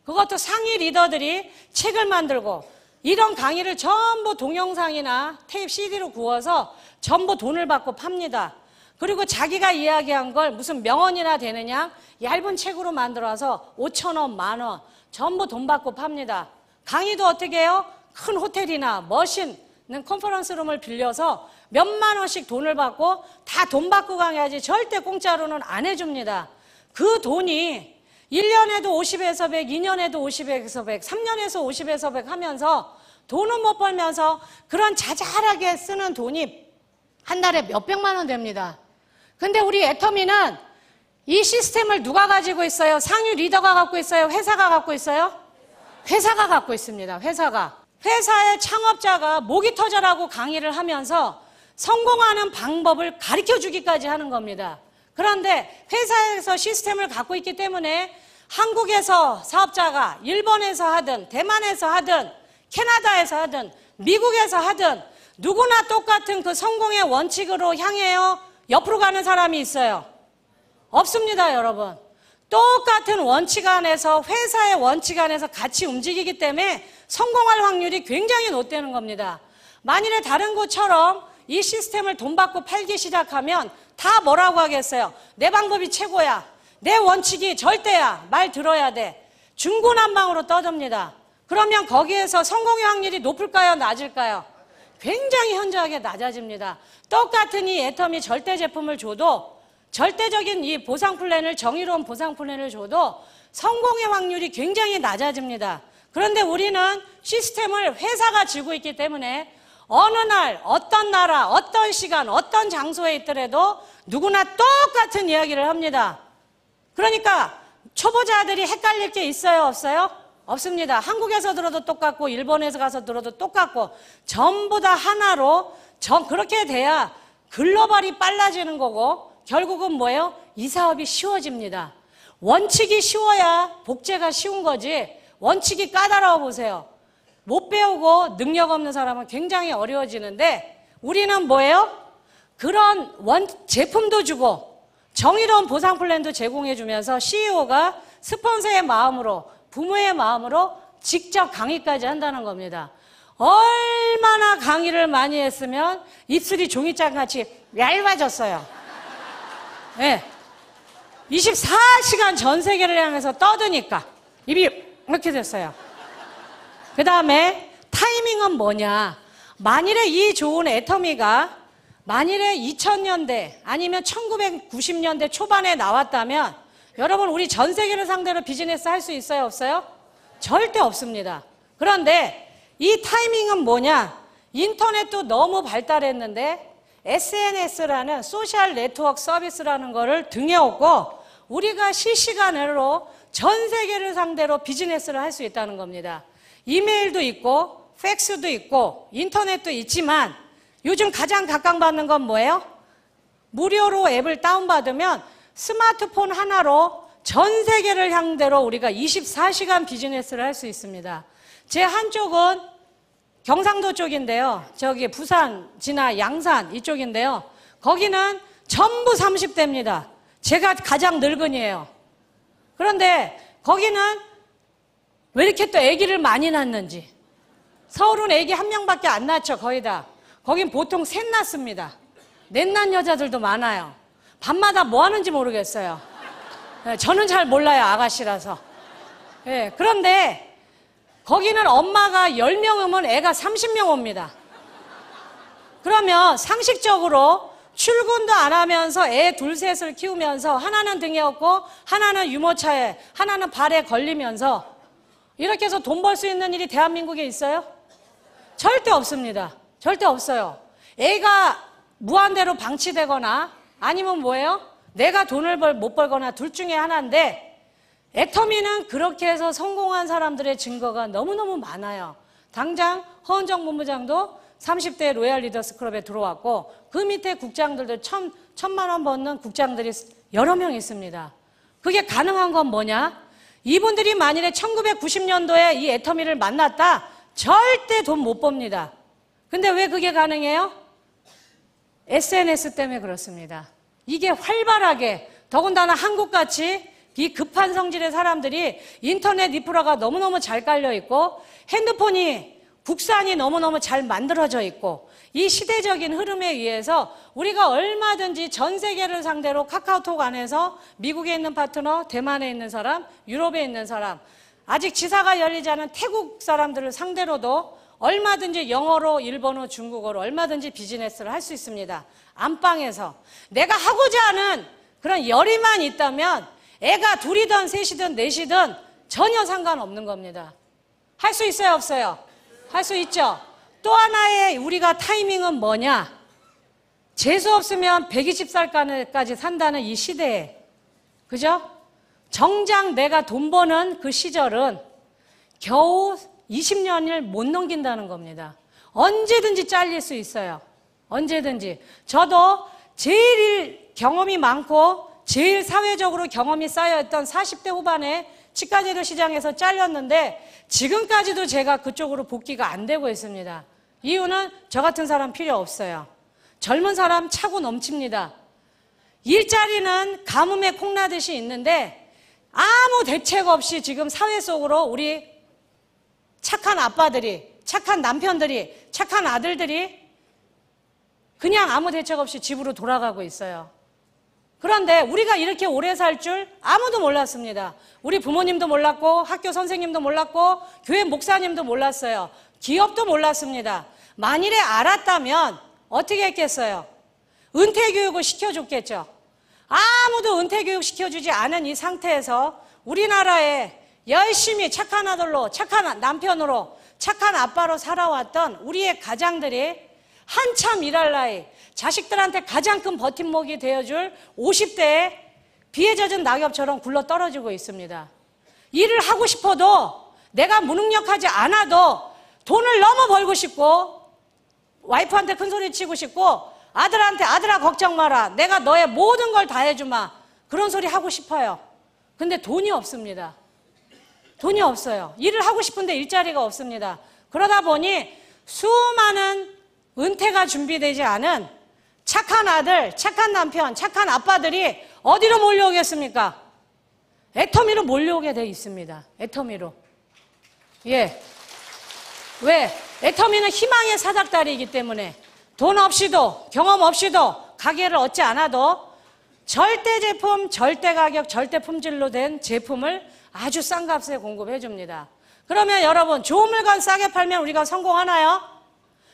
그것도 상위 리더들이 책을 만들고 이런 강의를 전부 동영상이나 테이프 CD로 구워서 전부 돈을 받고 팝니다. 그리고 자기가 이야기한 걸 무슨 명언이나 되느냐 얇은 책으로 만들어서 5,000원, 만원 전부 돈 받고 팝니다. 강의도 어떻게 해요? 큰 호텔이나 멋있는 컨퍼런스룸을 빌려서 몇만 원씩 돈을 받고 다 돈 받고 강의하지 절대 공짜로는 안 해줍니다. 그 돈이 1년에도 50에서 100, 2년에도 50에서 100, 3년에서 50에서 100 하면서 돈은 못 벌면서 그런 자잘하게 쓰는 돈이 한 달에 몇백만 원 됩니다. 근데 우리 애터미는 이 시스템을 누가 가지고 있어요? 상위 리더가 갖고 있어요? 회사가 갖고 있어요? 회사가 갖고 있습니다. 회사의 창업자가 목이 터져라고 강의를 하면서 성공하는 방법을 가르쳐 주기까지 하는 겁니다. 그런데 회사에서 시스템을 갖고 있기 때문에 한국에서 사업자가 일본에서 하든 대만에서 하든 캐나다에서 하든 미국에서 하든 누구나 똑같은 그 성공의 원칙으로 향해요? 옆으로 가는 사람이 있어요? 없습니다, 여러분. 똑같은 원칙 안에서, 회사의 원칙 안에서 같이 움직이기 때문에 성공할 확률이 굉장히 높다는 겁니다. 만일에 다른 곳처럼 이 시스템을 돈 받고 팔기 시작하면 다 뭐라고 하겠어요? 내 방법이 최고야. 내 원칙이 절대야. 말 들어야 돼. 중구난방으로 떠듭니다. 그러면 거기에서 성공의 확률이 높을까요? 낮을까요? 굉장히 현저하게 낮아집니다. 똑같은 이 애터미 절대 제품을 줘도, 절대적인 이 보상 플랜을, 정의로운 보상 플랜을 줘도 성공의 확률이 굉장히 낮아집니다. 그런데 우리는 시스템을 회사가 쥐고 있기 때문에 어느 날, 어떤 나라, 어떤 시간, 어떤 장소에 있더라도 누구나 똑같은 이야기를 합니다. 그러니까 초보자들이 헷갈릴 게 있어요, 없어요? 없습니다. 한국에서 들어도 똑같고 일본에서 가서 들어도 똑같고 전부 다 하나로 그렇게 돼야 글로벌이 빨라지는 거고 결국은 뭐예요? 이 사업이 쉬워집니다. 원칙이 쉬워야 복제가 쉬운 거지 원칙이 까다로워 보세요. 못 배우고 능력 없는 사람은 굉장히 어려워지는데 우리는 뭐예요? 그런 제품도 주고 정의로운 보상 플랜도 제공해 주면서 CEO가 스폰서의 마음으로 부모의 마음으로 직접 강의까지 한다는 겁니다. 얼마나 강의를 많이 했으면 입술이 종이장같이 얇아졌어요. 네. 24시간 전 세계를 향해서 떠드니까 입이 이렇게 됐어요. 그 다음에 타이밍은 뭐냐? 만일에 이 좋은 애터미가 만일에 2000년대 아니면 1990년대 초반에 나왔다면 여러분 우리 전 세계를 상대로 비즈니스 할 수 있어요? 없어요? 절대 없습니다. 그런데 이 타이밍은 뭐냐? 인터넷도 너무 발달했는데 SNS라는 소셜 네트워크 서비스라는 거를 등에 업고 우리가 실시간으로 전 세계를 상대로 비즈니스를 할 수 있다는 겁니다. 이메일도 있고 팩스도 있고 인터넷도 있지만 요즘 가장 각광받는 건 뭐예요? 무료로 앱을 다운받으면 스마트폰 하나로 전 세계를 상대로 우리가 24시간 비즈니스를 할 수 있습니다. 제 한쪽은 경상도 쪽인데요. 저기 부산, 진화, 양산 이쪽인데요. 거기는 전부 30대입니다. 제가 가장 늙은이에요. 그런데 거기는 왜 이렇게 또 아기를 많이 낳는지. 서울은 아기 한 명밖에 안 낳죠, 거의 다. 거긴 보통 셋 낳습니다. 넷 낳은 여자들도 많아요. 밤마다 뭐 하는지 모르겠어요. 저는 잘 몰라요, 아가씨라서. 네, 그런데 거기는 엄마가 10명 오면 애가 30명 옵니다. 그러면 상식적으로 출근도 안 하면서 애 둘 셋을 키우면서 하나는 등에 업고 하나는 유모차에 하나는 발에 걸리면서 이렇게 해서 돈 벌 수 있는 일이 대한민국에 있어요? 절대 없습니다. 절대 없어요. 애가 무한대로 방치되거나 아니면 뭐예요? 내가 돈을 못 벌거나 둘 중에 하나인데 애터미는 그렇게 해서 성공한 사람들의 증거가 너무너무 많아요. 당장 허은정 본부장도 30대 로얄 리더스 클럽에 들어왔고 그 밑에 국장들도 1,000만 원 버는 국장들이 여러 명 있습니다. 그게 가능한 건 뭐냐? 이분들이 만일에 1990년도에 이 애터미를 만났다 절대 돈 못 법니다. 근데 왜 그게 가능해요? SNS 때문에 그렇습니다. 이게 활발하게 더군다나 한국같이 이 급한 성질의 사람들이 인터넷 인프라가 너무너무 잘 깔려 있고 핸드폰이 국산이 너무너무 잘 만들어져 있고 이 시대적인 흐름에 의해서 우리가 얼마든지 전 세계를 상대로 카카오톡 안에서 미국에 있는 파트너, 대만에 있는 사람, 유럽에 있는 사람, 아직 지사가 열리지 않은 태국 사람들을 상대로도 얼마든지 영어로, 일본어, 중국어로 얼마든지 비즈니스를 할 수 있습니다. 안방에서. 내가 하고자 하는 그런 열의만 있다면 애가 둘이든 셋이든 넷이든 전혀 상관없는 겁니다. 할 수 있어요, 없어요? 할 수 있죠. 또 하나의 우리가 타이밍은 뭐냐? 재수 없으면 120살까지 산다는 이 시대에, 그죠? 정작 내가 돈 버는 그 시절은 겨우 20년을 못 넘긴다는 겁니다. 언제든지 잘릴 수 있어요. 언제든지. 저도 제일 경험이 많고 제일 사회적으로 경험이 쌓여있던 40대 후반에 치과제도 시장에서 잘렸는데 지금까지도 제가 그쪽으로 복귀가 안 되고 있습니다. 이유는 저 같은 사람 필요 없어요. 젊은 사람 차고 넘칩니다. 일자리는 가뭄에 콩나듯이 있는데 아무 대책 없이 지금 사회 속으로 우리 착한 아빠들이, 착한 남편들이, 착한 아들들이 그냥 아무 대책 없이 집으로 돌아가고 있어요. 그런데 우리가 이렇게 오래 살 줄 아무도 몰랐습니다. 우리 부모님도 몰랐고 학교 선생님도 몰랐고 교회 목사님도 몰랐어요. 기업도 몰랐습니다. 만일에 알았다면 어떻게 했겠어요? 은퇴교육을 시켜줬겠죠. 아무도 은퇴교육 시켜주지 않은 이 상태에서 우리나라에 열심히 착한 아들로, 착한 남편으로, 착한 아빠로 살아왔던 우리의 가장들이 한참 일할 나이, 자식들한테 가장 큰 버팀목이 되어줄 50대에 비에 젖은 낙엽처럼 굴러 떨어지고 있습니다. 일을 하고 싶어도 내가 무능력하지 않아도 돈을 너무 벌고 싶고 와이프한테 큰 소리 치고 싶고 아들한테 아들아 걱정 마라. 내가 너의 모든 걸 다 해주마. 그런 소리 하고 싶어요. 근데 돈이 없습니다. 돈이 없어요. 일을 하고 싶은데 일자리가 없습니다. 그러다 보니 수많은 은퇴가 준비되지 않은 착한 아들, 착한 남편, 착한 아빠들이 어디로 몰려오겠습니까? 애터미로 몰려오게 돼 있습니다. 애터미로. 예. 왜? 애터미는 희망의 사닥다리이기 때문에 돈 없이도 경험 없이도 가게를 얻지 않아도 절대 제품, 절대 가격, 절대 품질로 된 제품을 아주 싼 값에 공급해 줍니다. 그러면 여러분 좋은 물건 싸게 팔면 우리가 성공하나요?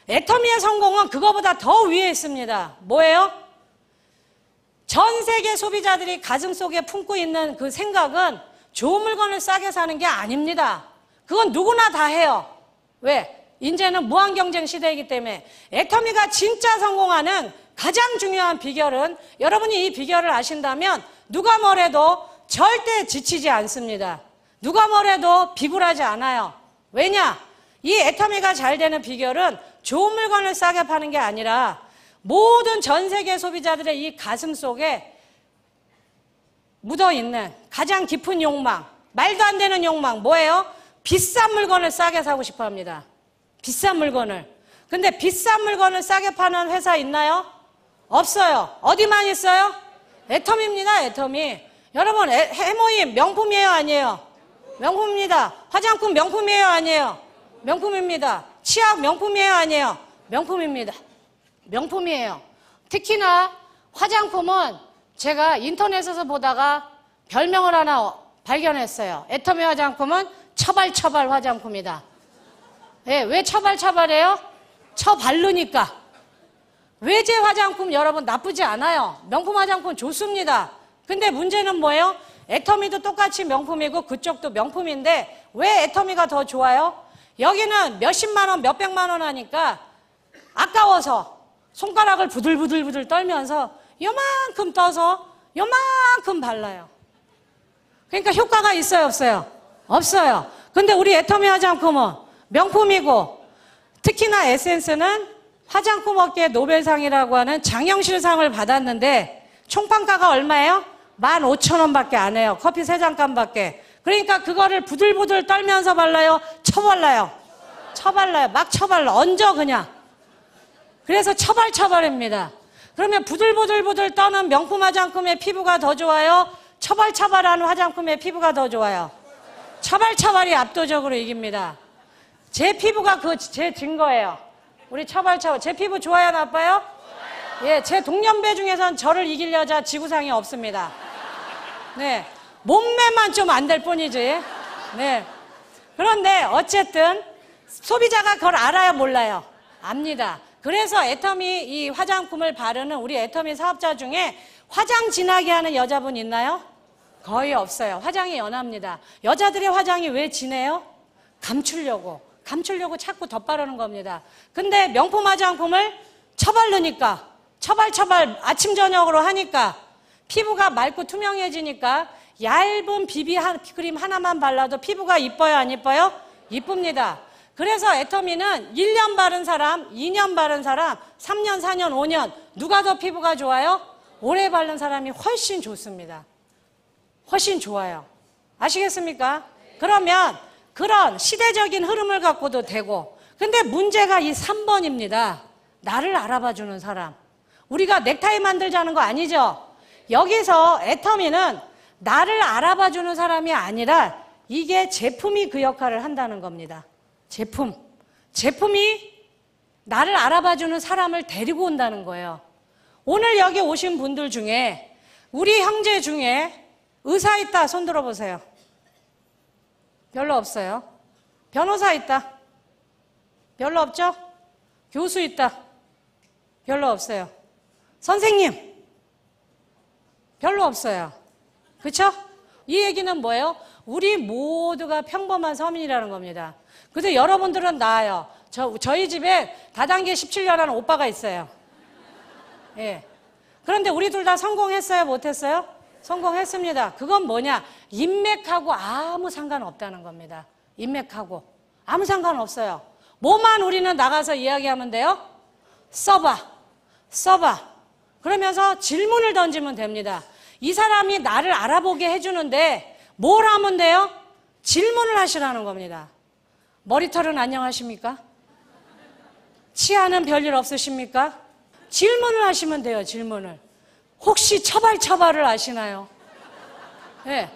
애터미의 성공은 그거보다 더 위에 있습니다. 뭐예요? 전 세계 소비자들이 가슴속에 품고 있는 그 생각은 좋은 물건을 싸게 사는 게 아닙니다. 그건 누구나 다 해요. 왜? 이제는 무한 경쟁 시대이기 때문에. 애터미가 진짜 성공하는 가장 중요한 비결은 여러분이 이 비결을 아신다면 누가 뭐래도 절대 지치지 않습니다. 누가 뭐래도 비굴하지 않아요. 왜냐? 이 애터미가 잘 되는 비결은 좋은 물건을 싸게 파는 게 아니라 모든 전 세계 소비자들의 이 가슴 속에 묻어있는 가장 깊은 욕망, 말도 안 되는 욕망, 뭐예요? 비싼 물건을 싸게 사고 싶어 합니다. 비싼 물건을. 근데 비싼 물건을 싸게 파는 회사 있나요? 없어요. 어디만 있어요? 애터미입니다. 애터미. 여러분 해모임 명품이에요? 아니에요? 명품입니다. 화장품 명품이에요? 아니에요? 명품입니다. 치약 명품이에요? 아니에요? 명품입니다. 명품이에요. 특히나 화장품은 제가 인터넷에서 보다가 별명을 하나 발견했어요. 애터미 화장품은 처발처발 화장품이다. 네, 왜 처발처발해요? 처바르니까. 외제 화장품 여러분 나쁘지 않아요. 명품 화장품 좋습니다. 근데 문제는 뭐예요? 애터미도 똑같이 명품이고 그쪽도 명품인데 왜 애터미가 더 좋아요? 여기는 몇십만 원, 몇백만 원 하니까 아까워서 손가락을 부들부들 떨면서 요만큼 떠서 요만큼 발라요. 그러니까 효과가 있어요, 없어요? 없어요. 근데 우리 애터미 화장품은 명품이고 특히나 에센스는 화장품 업계 노벨상이라고 하는 장영실상을 받았는데 총판가가 얼마예요? 15,000원밖에 안 해요. 커피 3잔값밖에. 그러니까 그거를 부들부들 떨면서 발라요? 쳐발라요? 쳐발라요. 막 쳐발라. 얹어 그냥. 그래서 처발처발입니다. 그러면 부들부들 떠는 명품 화장품의 피부가 더 좋아요? 처발처발하는 화장품의 피부가 더 좋아요? 처발처발이 압도적으로 이깁니다. 제 피부가 제 증거예요. 우리 처발처발. 제 피부 좋아요, 나빠요? 예, 제 동년배 중에선 저를 이길 여자 지구상에 없습니다. 네. 몸매만 좀 안 될 뿐이지. 네. 그런데 어쨌든 소비자가 그걸 알아요, 몰라요? 압니다. 그래서 애터미 이 화장품을 바르는 우리 애터미 사업자 중에 화장 진하게 하는 여자분 있나요? 거의 없어요. 화장이 연합니다. 여자들의 화장이 왜 진해요? 감추려고. 감추려고 자꾸 덧바르는 겁니다. 근데 명품 화장품을 처바르니까, 처발 아침 저녁으로 하니까 피부가 맑고 투명해지니까 얇은 비비크림 하나만 발라도 피부가 이뻐요, 안 이뻐요? 이쁩니다. 그래서 애터미는 1년 바른 사람, 2년 바른 사람, 3년, 4년, 5년 누가 더 피부가 좋아요? 오래 바른 사람이 훨씬 좋습니다. 훨씬 좋아요. 아시겠습니까? 그러면 그런 시대적인 흐름을 갖고도 되고, 근데 문제가 이 3번입니다. 나를 알아봐주는 사람. 우리가 넥타이 만들자는 거 아니죠? 여기서 애터미는 나를 알아봐주는 사람이 아니라 이게 제품이 그 역할을 한다는 겁니다. 제품이 나를 알아봐주는 사람을 데리고 온다는 거예요. 오늘 여기 오신 분들 중에 우리 형제 중에 의사 있다, 손 들어보세요. 별로 없어요. 변호사 있다. 별로 없죠? 교수 있다. 별로 없어요. 선생님 별로 없어요. 그렇죠? 이 얘기는 뭐예요? 우리 모두가 평범한 서민이라는 겁니다. 근데 여러분들은 나아요. 저희 집에 다단계 17년 하는 오빠가 있어요. 예. 그런데 우리 둘 다 성공했어요? 못했어요? 성공했습니다. 그건 뭐냐? 인맥하고 아무 상관없다는 겁니다. 인맥하고 아무 상관없어요. 뭐만 우리는 나가서 이야기하면 돼요? 써봐. 그러면서 질문을 던지면 됩니다. 이 사람이 나를 알아보게 해주는데 뭘 하면 돼요? 질문을 하시라는 겁니다. 머리털은 안녕하십니까? 치아는 별일 없으십니까? 질문을 하시면 돼요. 질문을. 혹시 처발을 아시나요? 네.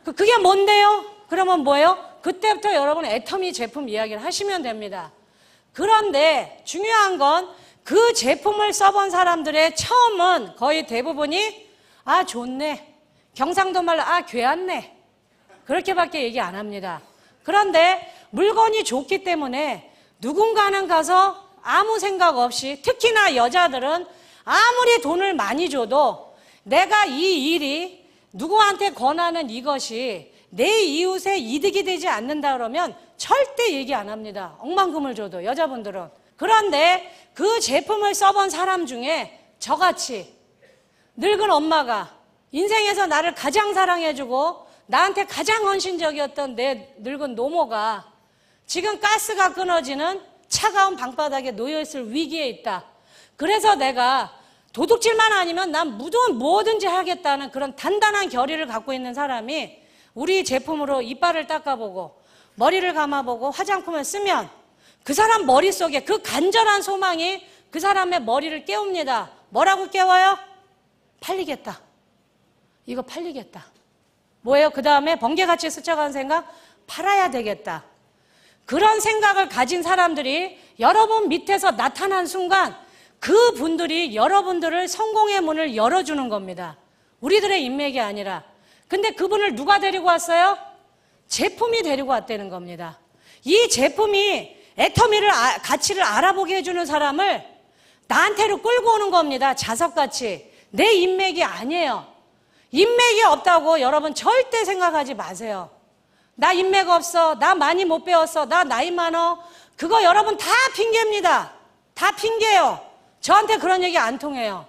그게 뭔데요? 그러면 뭐예요? 그때부터 여러분 애터미 제품 이야기를 하시면 됩니다. 그런데 중요한 건 그 제품을 써본 사람들의 처음은 거의 대부분이 아 좋네, 경상도 말로 아 괴았네, 그렇게밖에 얘기 안 합니다. 그런데 물건이 좋기 때문에 누군가는 가서 아무 생각 없이, 특히나 여자들은 아무리 돈을 많이 줘도 내가 이 일이 누구한테 권하는 이것이 내 이웃의 이득이 되지 않는다 그러면 절대 얘기 안 합니다. 억만금을 줘도 여자분들은. 그런데 그 제품을 써본 사람 중에 저같이 늙은 엄마가 인생에서 나를 가장 사랑해주고 나한테 가장 헌신적이었던 내 늙은 노모가 지금 가스가 끊어지는 차가운 방바닥에 놓여있을 위기에 있다. 그래서 내가 도둑질만 아니면 난 뭐든지 하겠다는 그런 단단한 결의를 갖고 있는 사람이 우리 제품으로 이빨을 닦아보고 머리를 감아보고 화장품을 쓰면 그 사람 머릿속에 그 간절한 소망이 그 사람의 머리를 깨웁니다. 뭐라고 깨워요? 팔리겠다. 이거 팔리겠다. 뭐예요? 그 다음에 번개같이 스쳐가는 생각? 팔아야 되겠다. 그런 생각을 가진 사람들이 여러분 밑에서 나타난 순간 그 분들이 여러분들을 성공의 문을 열어주는 겁니다. 우리들의 인맥이 아니라. 근데 그분을 누가 데리고 왔어요? 제품이 데리고 왔다는 겁니다. 이 제품이 애터미를 가치를 알아보게 해주는 사람을 나한테로 끌고 오는 겁니다. 자석같이. 내 인맥이 아니에요. 인맥이 없다고 여러분 절대 생각하지 마세요. 나 인맥 없어. 나 많이 못 배웠어. 나 나이 많어. 그거 여러분 다 핑계입니다. 다 핑계예요. 저한테 그런 얘기 안 통해요.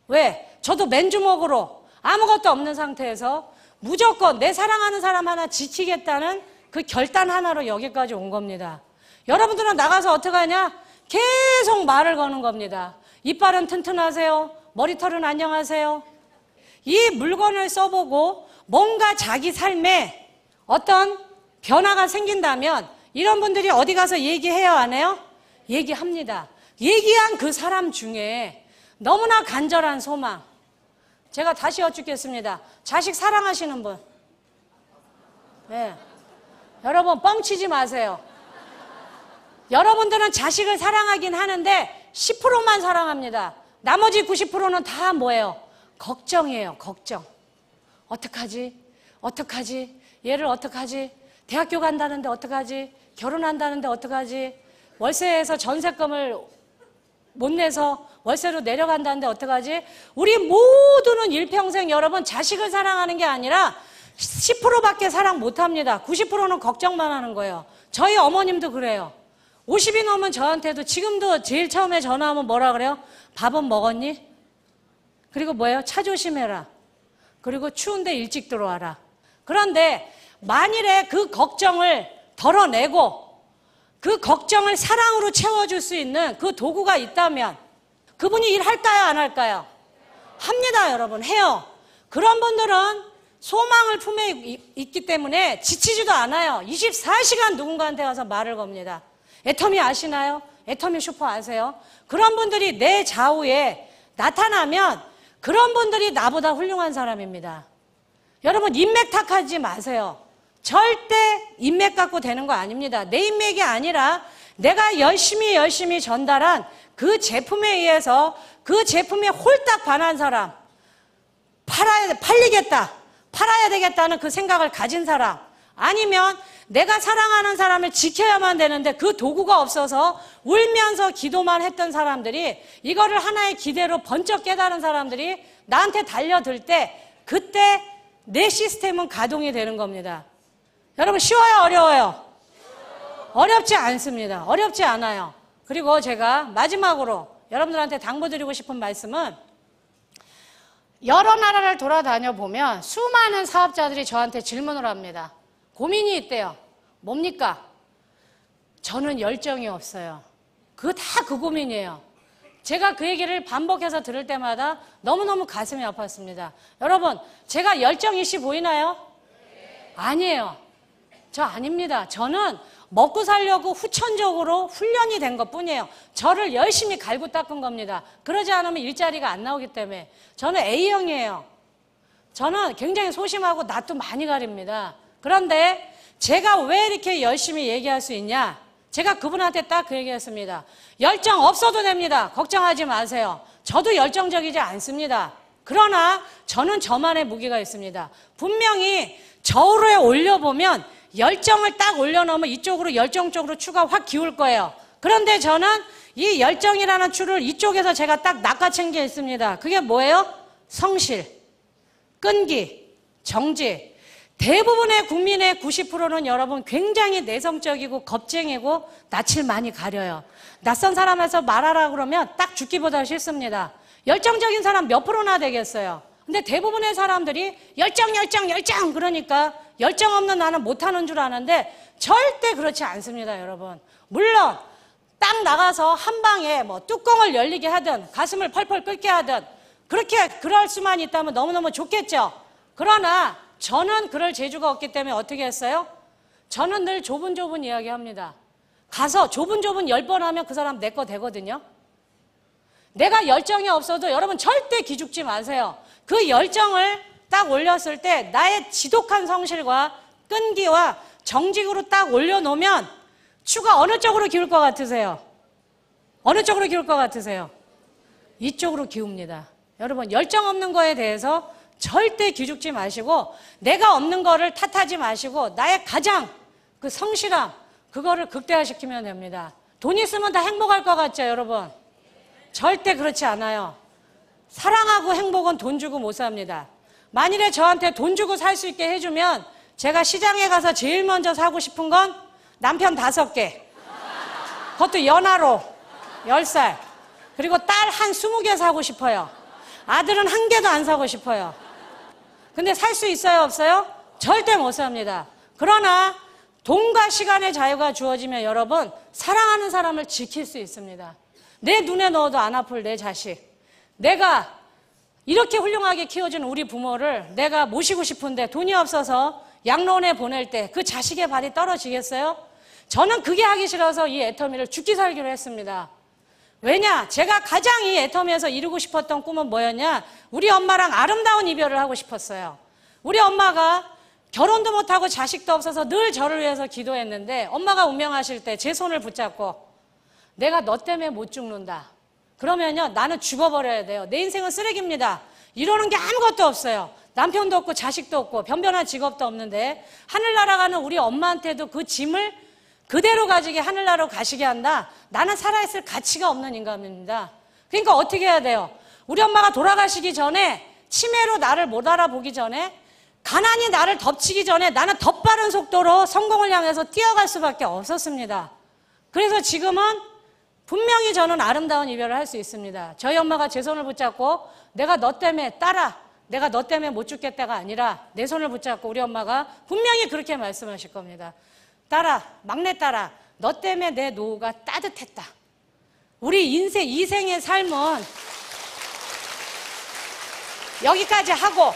왜? 저도 맨주먹으로 아무것도 없는 상태에서 무조건 내 사랑하는 사람 하나 지키겠다는 그 결단 하나로 여기까지 온 겁니다. 여러분들은 나가서 어떻게 하냐? 계속 말을 거는 겁니다. 이빨은 튼튼하세요? 머리털은 안녕하세요? 이 물건을 써보고 뭔가 자기 삶에 어떤 변화가 생긴다면 이런 분들이 어디 가서 얘기해요, 안 해요? 얘기합니다. 얘기한 그 사람 중에 너무나 간절한 소망. 제가 다시 여쭙겠습니다. 자식 사랑하시는 분? 네. 여러분 뻥치지 마세요. 여러분들은 자식을 사랑하긴 하는데 10%만 사랑합니다. 나머지 90%는 다 뭐예요? 걱정이에요. 걱정. 어떡하지? 얘를 어떡하지? 대학교 간다는데 어떡하지? 결혼한다는데 어떡하지? 월세에서 전세금을 못 내서 월세로 내려간다는데 어떡하지? 우리 모두는 일평생 여러분 자식을 사랑하는 게 아니라 10%밖에 사랑 못합니다. 90%는 걱정만 하는 거예요. 저희 어머님도 그래요. 50이 넘은 저한테도 지금도 제일 처음에 전화하면 뭐라 그래요? 밥은 먹었니? 그리고 뭐예요? 차 조심해라. 그리고 추운데 일찍 들어와라. 그런데 만일에 그 걱정을 덜어내고 그 걱정을 사랑으로 채워줄 수 있는 그 도구가 있다면 그분이 일할까요? 안 할까요? 합니다, 여러분. 해요. 그런 분들은 소망을 품에 있기 때문에 지치지도 않아요. 24시간 누군가한테 가서 말을 겁니다. 애터미 아시나요? 애터미 슈퍼 아세요? 그런 분들이 내 좌우에 나타나면 그런 분들이 나보다 훌륭한 사람입니다. 여러분, 인맥 탓하지 마세요. 절대 인맥 갖고 되는 거 아닙니다. 내 인맥이 아니라 내가 열심히 전달한 그 제품에 의해서 그 제품에 홀딱 반한 사람, 팔아야 되겠다는 그 생각을 가진 사람, 아니면 내가 사랑하는 사람을 지켜야만 되는데 그 도구가 없어서 울면서 기도만 했던 사람들이 이거를 하나의 기대로 번쩍 깨달은 사람들이 나한테 달려들 때 그때 내 시스템은 가동이 되는 겁니다. 여러분, 쉬워요? 어려워요? 어렵지 않습니다. 어렵지 않아요. 그리고 제가 마지막으로 여러분들한테 당부드리고 싶은 말씀은 여러 나라를 돌아다녀 보면 수많은 사업자들이 저한테 질문을 합니다. 고민이 있대요. 뭡니까? 저는 열정이 없어요. 그 고민이에요. 제가 그 얘기를 반복해서 들을 때마다 너무너무 가슴이 아팠습니다. 여러분, 제가 열정이시 보이나요? 아니에요. 저 아닙니다. 저는 먹고 살려고 후천적으로 훈련이 된 것뿐이에요. 저를 열심히 갈고 닦은 겁니다. 그러지 않으면 일자리가 안 나오기 때문에. 저는 A형이에요. 저는 굉장히 소심하고 낯도 많이 가립니다. 그런데 제가 왜 이렇게 열심히 얘기할 수 있냐? 제가 그분한테 딱 그 얘기했습니다. 열정 없어도 됩니다. 걱정하지 마세요. 저도 열정적이지 않습니다. 그러나 저는 저만의 무기가 있습니다. 분명히 저울에 올려보면 열정을 딱 올려놓으면 이쪽으로 열정 쪽으로 추가 확 기울 거예요. 그런데 저는 이 열정이라는 추를 이쪽에서 제가 딱 낚아챈 게 있습니다. 그게 뭐예요? 성실, 끈기, 정지. 대부분의 국민의 90%는 여러분 굉장히 내성적이고 겁쟁이고 낯을 많이 가려요. 낯선 사람에서 말하라 그러면 딱 죽기보다 싫습니다. 열정적인 사람 몇 프로나 되겠어요. 근데 대부분의 사람들이 열정 그러니까 열정 없는 나는 못하는 줄 아는데 절대 그렇지 않습니다, 여러분. 물론 딱 나가서 한 방에 뭐 뚜껑을 열리게 하든 가슴을 펄펄 끓게 하든 그럴 수만 있다면 너무너무 좋겠죠. 그러나 저는 그럴 재주가 없기 때문에 어떻게 했어요? 저는 늘 좁은 이야기 합니다. 가서 좁은 10번 하면 그 사람 내 거 되거든요. 내가 열정이 없어도 여러분 절대 기죽지 마세요. 그 열정을 딱 올렸을 때 나의 지독한 성실과 끈기와 정직으로 딱 올려놓으면 추가 어느 쪽으로 기울 것 같으세요? 어느 쪽으로 기울 것 같으세요? 이쪽으로 기웁니다. 여러분, 열정 없는 거에 대해서 절대 기죽지 마시고 내가 없는 거를 탓하지 마시고 나의 가장 그 성실함 그거를 극대화시키면 됩니다. 돈 있으면 다 행복할 것 같죠, 여러분? 절대 그렇지 않아요. 사랑하고 행복은 돈 주고 못 삽니다. 만일에 저한테 돈 주고 살 수 있게 해주면 제가 시장에 가서 제일 먼저 사고 싶은 건 남편 5개, 그것도 연하로 10살, 그리고 딸 한 20개 사고 싶어요. 아들은 1개도 안 사고 싶어요. 근데 살 수 있어요, 없어요? 절대 못 삽니다. 그러나 돈과 시간의 자유가 주어지면 여러분 사랑하는 사람을 지킬 수 있습니다. 내 눈에 넣어도 안 아플 내 자식, 내가 이렇게 훌륭하게 키워준 우리 부모를 내가 모시고 싶은데 돈이 없어서 양로원에 보낼 때 그 자식의 발이 떨어지겠어요? 저는 그게 하기 싫어서 이 애터미를 죽기 살기로 했습니다. 왜냐? 제가 가장 이 애터미에서 이루고 싶었던 꿈은 뭐였냐? 우리 엄마랑 아름다운 이별을 하고 싶었어요. 우리 엄마가 결혼도 못하고 자식도 없어서 늘 저를 위해서 기도했는데 엄마가 운명하실 때 제 손을 붙잡고 내가 너 때문에 못 죽는다. 그러면요, 나는 죽어버려야 돼요. 내 인생은 쓰레기입니다. 이러는 게 아무것도 없어요. 남편도 없고 자식도 없고 변변한 직업도 없는데 하늘나라 가는 우리 엄마한테도 그 짐을 그대로 가지게 하늘나라로 가시게 한다. 나는 살아있을 가치가 없는 인간입니다. 그러니까 어떻게 해야 돼요? 우리 엄마가 돌아가시기 전에 치매로 나를 못 알아보기 전에 가난이 나를 덮치기 전에 나는 더 빠른 속도로 성공을 향해서 뛰어갈 수밖에 없었습니다. 그래서 지금은 분명히 저는 아름다운 이별을 할 수 있습니다. 저희 엄마가 제 손을 붙잡고 내가 너 때문에 딸아, 내가 너 때문에 못 죽겠다가 아니라 내 손을 붙잡고 우리 엄마가 분명히 그렇게 말씀하실 겁니다. 딸아, 막내딸아, 너 때문에 내 노후가 따뜻했다. 우리 인생, 이생의 삶은 여기까지 하고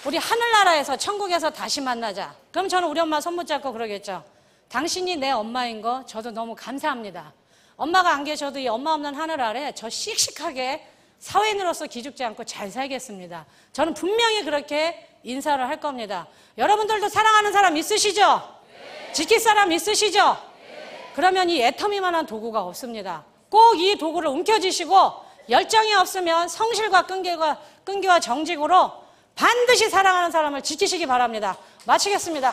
우리 하늘나라에서 천국에서 다시 만나자. 그럼 저는 우리 엄마 손 붙잡고 그러겠죠. 당신이 내 엄마인 거 저도 너무 감사합니다. 엄마가 안 계셔도 이 엄마 없는 하늘 아래 저 씩씩하게 사회인으로서 기죽지 않고 잘 살겠습니다. 저는 분명히 그렇게 인사를 할 겁니다. 여러분들도 사랑하는 사람 있으시죠? 네. 지킬 사람 있으시죠? 네. 그러면 이 애터미만한 도구가 없습니다. 꼭 이 도구를 움켜쥐시고 열정이 없으면 성실과 끈기와 정직으로 반드시 사랑하는 사람을 지키시기 바랍니다. 마치겠습니다.